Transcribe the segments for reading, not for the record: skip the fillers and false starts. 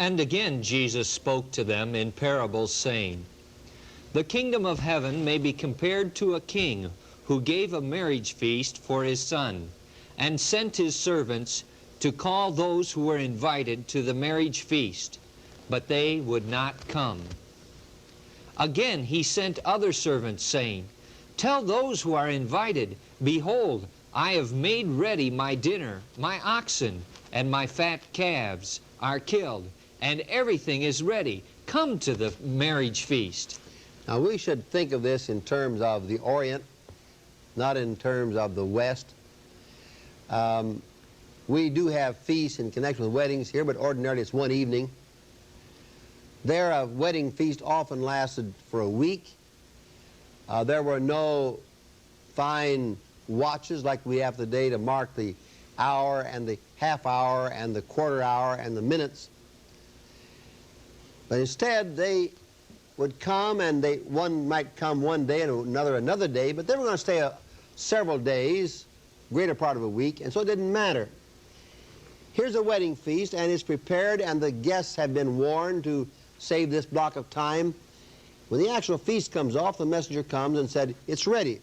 And again Jesus spoke to them in parables, saying, The kingdom of heaven may be compared to a king who gave a marriage feast for his son, and sent his servants to call those who were invited to the marriage feast, but they would not come. Again he sent other servants, saying, Tell those who are invited, Behold, I have made ready my dinner, my oxen and my fat calves are killed, and everything is ready. Come to the marriage feast. Now we should think of this in terms of the Orient, not in terms of the West. We do have feasts in connection with weddings here, but ordinarily it's one evening. There, a wedding feast often lasted for a week. There were no fine watches like we have today to mark the hour and the half hour and the quarter hour and the minutes. But instead, they would come, and one might come one day and another day, but they were going to stay several days, greater part of a week, and so it didn't matter. Here's a wedding feast, and it's prepared, and the guests have been warned to save this block of time. When the actual feast comes off, the messenger comes and said, it's ready.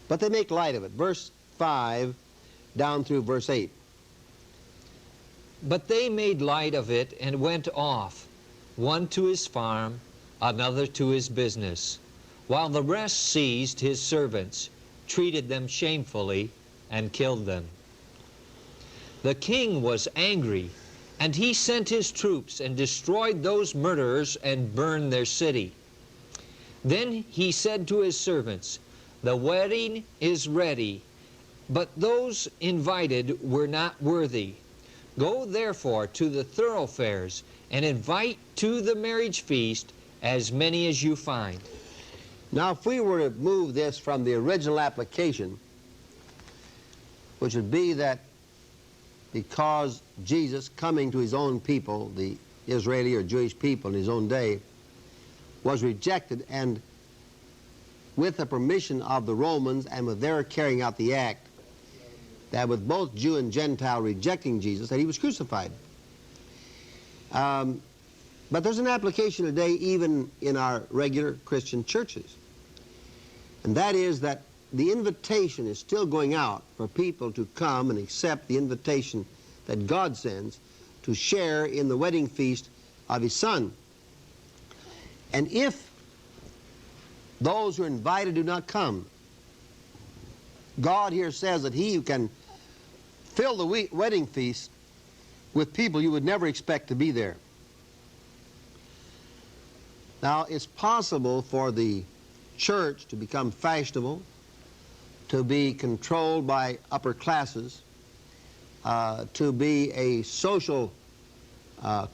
But they make light of it. Verse 5 down through verse 8. But they made light of it and went off, one to his farm, another to his business, while the rest seized his servants, treated them shamefully, and killed them. The king was angry, and he sent his troops and destroyed those murderers and burned their city. Then he said to his servants, The wedding is ready, but those invited were not worthy. Go therefore to the thoroughfares and invite to the marriage feast as many as you find. Now, if we were to move this from the original application, which would be that because Jesus, coming to his own people, the Israeli or Jewish people in his own day, was rejected, and with the permission of the Romans and with their carrying out the act, that with both Jew and Gentile rejecting Jesus, that he was crucified. But there's an application today even in our regular Christian churches. And that is that the invitation is still going out for people to come and accept the invitation that God sends to share in the wedding feast of his Son. And if those who are invited do not come, God here says that he who can fill the wedding feast with people you would never expect to be there. Now, it's possible for the church to become fashionable, to be controlled by upper classes, to be a social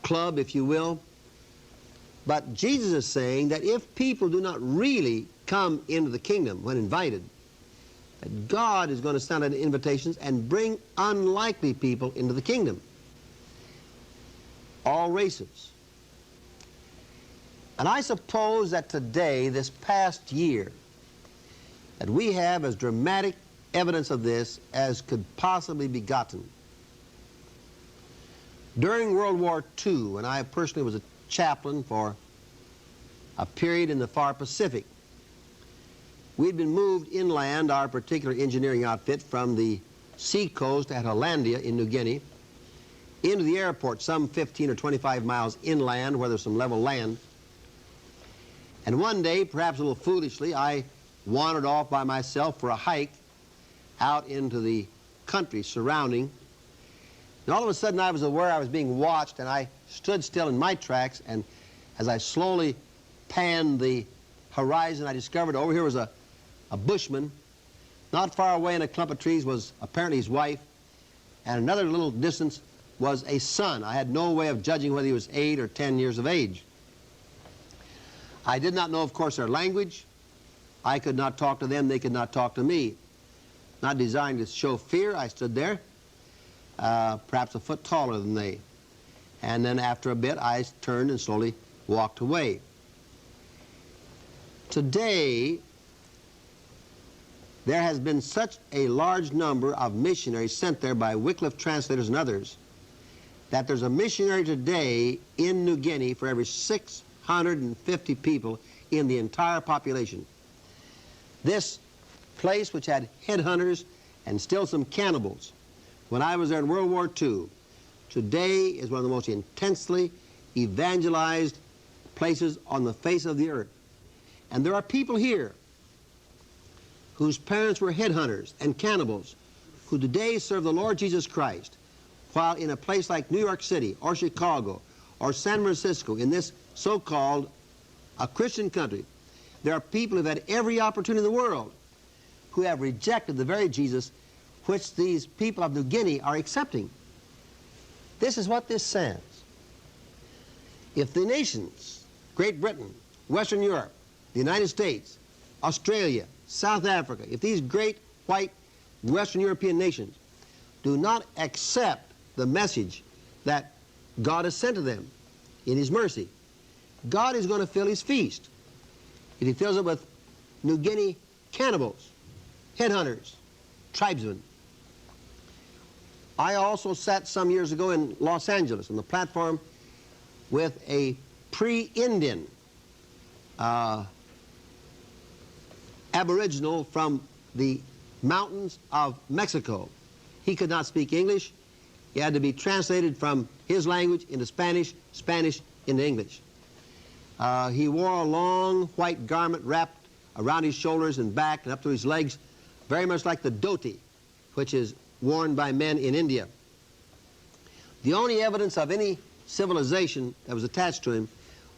club, if you will. But Jesus is saying that if people do not really come into the kingdom when invited, that God is going to send out invitations and bring unlikely people into the kingdom. All races. And I suppose that today, this past year, that we have as dramatic evidence of this as could possibly be gotten. During World War II, when I personally was a chaplain for a period in the far Pacific, we'd been moved inland, our particular engineering outfit, from the seacoast at Hollandia in New Guinea into the airport some 15 or 25 miles inland where there's some level land. And one day, perhaps a little foolishly, I wandered off by myself for a hike out into the country surrounding. And all of a sudden I was aware I was being watched, and I stood still in my tracks, and as I slowly panned the horizon, I discovered over here was a bushman. Not far away in a clump of trees was apparently his wife, and another little distance was a son. I had no way of judging whether he was 8 or 10 years of age. I did not know, of course, their language. I could not talk to them. They could not talk to me. Not designed to show fear, I stood there, perhaps a foot taller than they. And then after a bit, I turned and slowly walked away. Today, there has been such a large number of missionaries sent there by Wycliffe translators and others that there's a missionary today in New Guinea for every 650 people in the entire population. This place, which had headhunters and still some cannibals, when I was there in World War II, today is one of the most intensely evangelized places on the face of the earth. And there are people here whose parents were headhunters and cannibals who today serve the Lord Jesus Christ, while in a place like New York City or Chicago or San Francisco, in this so-called a Christian country, there are people who have had every opportunity in the world who have rejected the very Jesus which these people of New Guinea are accepting. This is what this says. If the nations, Great Britain, Western Europe, the United States, Australia, South Africa, if these great white Western European nations do not accept the message that God has sent to them in His mercy, God is going to fill His feast. If He fills it with New Guinea cannibals, headhunters, tribesmen. I also sat some years ago in Los Angeles on the platform with a pre-Indian Aboriginal from the mountains of Mexico. He could not speak English. He had to be translated from his language into Spanish, Spanish into English. He wore a long white garment wrapped around his shoulders and back and up to his legs, very much like the dhoti, which is worn by men in India. The only evidence of any civilization that was attached to him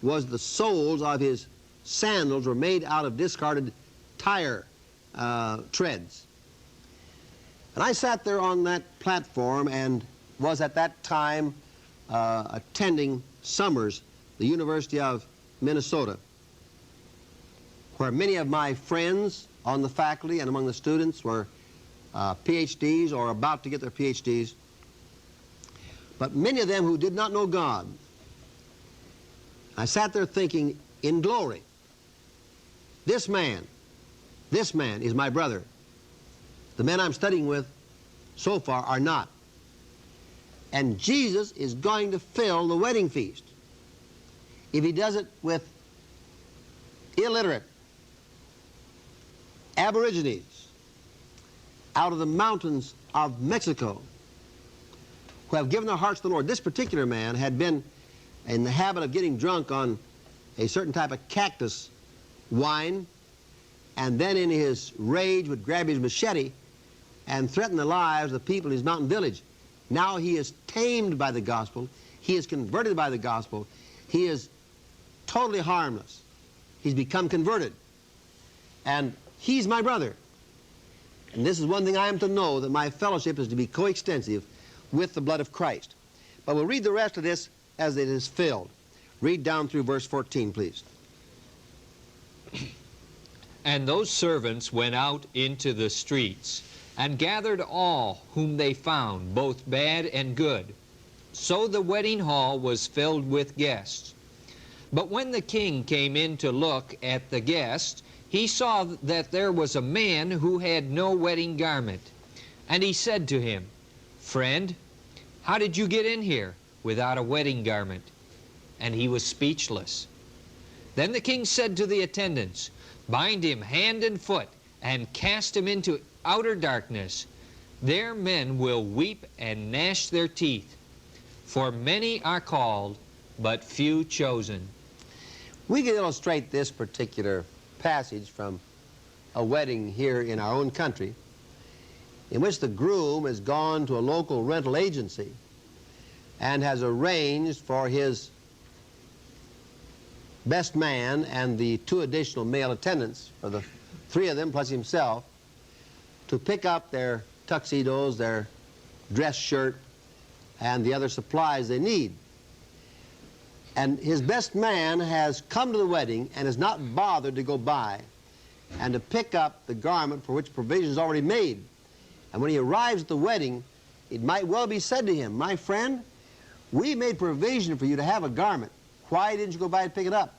was the soles of his sandals were made out of discarded tire treads. And I sat there on that platform and was at that time attending Summers, the University of Minnesota, where many of my friends on the faculty and among the students were PhDs or about to get their PhDs, but many of them who did not know God. I sat there thinking in glory, this man is my brother. The men I'm studying with so far are not. And Jesus is going to fill the wedding feast. If He does it with illiterate Aborigines out of the mountains of Mexico who have given their hearts to the Lord. This particular man had been in the habit of getting drunk on a certain type of cactus wine, and then in his rage would grab his machete and threaten the lives of the people in his mountain village. Now he is tamed by the gospel. He is converted by the gospel. He is totally harmless. He's become converted. And he's my brother. And this is one thing I am to know, that my fellowship is to be coextensive with the blood of Christ. But we'll read the rest of this as it is filled. Read down through verse 14, please. And those servants went out into the streets, and gathered all whom they found, both bad and good. So the wedding hall was filled with guests. But when the king came in to look at the guests, he saw that there was a man who had no wedding garment. And he said to him, Friend, how did you get in here without a wedding garment? And he was speechless. Then the king said to the attendants, Bind him hand and foot, and cast him into outer darkness. There men will weep and gnash their teeth. For many are called, but few chosen. We can illustrate this particular passage from a wedding here in our own country, in which the groom has gone to a local rental agency and has arranged for his best man and the 2 additional male attendants, for the 3 of them plus himself, to pick up their tuxedos, their dress shirt, and the other supplies they need. And his best man has come to the wedding and has not bothered to go by and to pick up the garment for which provision is already made. And when he arrives at the wedding, it might well be said to him, My friend, we made provision for you to have a garment. Why didn't you go by and pick it up?